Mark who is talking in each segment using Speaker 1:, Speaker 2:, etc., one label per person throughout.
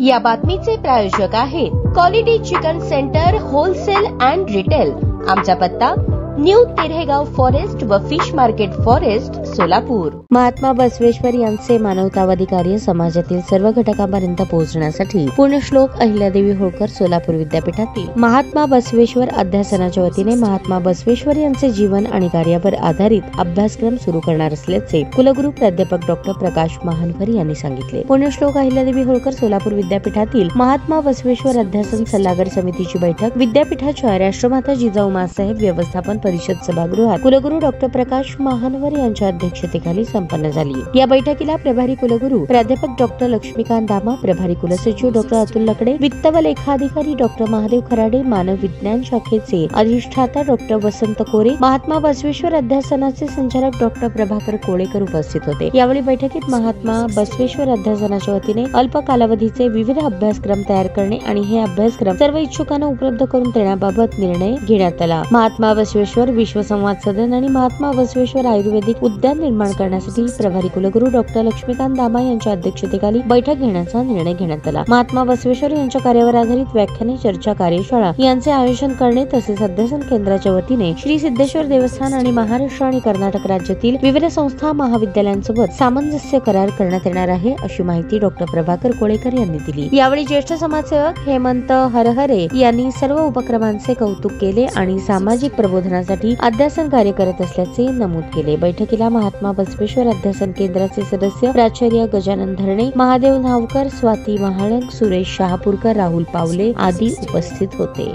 Speaker 1: या बातमीचे प्रायोजक आहेत quality chicken centre wholesale and retail. आमचा पत्ता न्यू तिरेगाव फॉरेस्ट व fish market forest Solapur.
Speaker 2: Mahatma Basaveshwar यांचे मानवतावादी कार्य समाजातील सर्व घटकांपर्यंत पोहोचण्यासाठी पुण्यश्लोक अहिल्यादेवी होळकर सोलापूर विद्यापीठातील महात्मा बसवेश्वर अध्यासनाच्या वतीने महात्मा बसवेश्वर यांचे जीवन आणि कार्यावर आधारित अभ्यासक्रम सुरू करणार असल्याचे कुलगुरू प्राध्यापक डॉक्टर प्रकाश महानवर यांनी सांगितले। पुण्यश्लोक अहिल्यादेवी होळकर सोलापूर विद्यापीठातील महात्मा बसवेश्वर अध्यासन सल्लागार समितीची बैठक विद्यापीठाच्या राष्ट्रमाता जिजाऊ माँसाहेब व्यवस्थापन परिषद सभागृहात कुलगुरू डॉक्टर प्रकाश महानवर यांच्या अध्यक्षतेखाली संपन्न झाली। या बैठकीला प्रभारी कुलगुरू प्राध्यापक डॉक्टर लक्ष्मीकांत दामा, प्रभारी कुलसचिव डॉक्टर अतुल लकडे, वित्त व लेखा अधिकारी डॉक्टर महादेव खराडे, मानव विज्ञान शाखेचे अधिष्ठाता डॉक्टर वसंत कोरे, महात्मा बसवेश्वर अध्यासनाचे संचालक डॉक्टर प्रभाकर कोळेकर उपस्थित होते। यावेळी बैठकीत महात्मा बसवेश्वर अध्यासनाच्या वतीने अल्प कालावधीचे विविध अभ्यासक्रम तयार करणे आणि हे अभ्यासक्रम सर्व इच्छुकांना उपलब्ध करून देण्याबाबत निर्णय घेण्यात आला। महात्मा बसवेश्वर विश्व संवाद सदन आणि महात्मा बसवेश्वर आयुर्वेदिक उद्यान निर्माण करण्यासाठी प्रभारी कुलगुरू डॉक्टर लक्ष्मीकांत दामा यांच्या अध्यक्षतेखाली बैठक घेण्याचा निर्णय घेण्यात आला। महात्मा बसवेश्वर यांच्या कार्यावर आधारित व्याख्याने, चर्चा, कार्यशाळा यांचे आयोजन करणे तसेच अध्यासन केंद्राच्या वतीने श्री सिद्धेश्वर देवस्थान आणि महाराष्ट्र आणि कर्नाटक राज्यातील विविध संस्था महाविद्यालयांसोबत सामंजस्य करार करण्यात येणार आहे, अशी माहिती डॉक्टर प्रभाकर कोळेकर यांनी दिली। यावेळी ज्येष्ठ समाजसेवक हेमंत हरहरे यांनी सर्व उपक्रमांचे कौतुक केले आणि सामाजिक प्रबोधनासाठी अध्यासन कार्य करत असल्याचे नमूद केले। बैठकीला महात्मा बसवेश्वर अध्यासन केंद्राचे सदस्य प्राचार्य गजानन धरणे, महादेव नावकर, स्वाती महाळंक, सुरेश शहापूरकर, राहुल पावले आदी उपस्थित होते।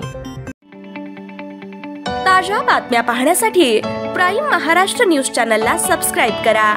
Speaker 3: ताज्या बातम्या पाहण्यासाठी प्राईम महाराष्ट्र न्यूज चॅनलला सबस्क्राईब करा।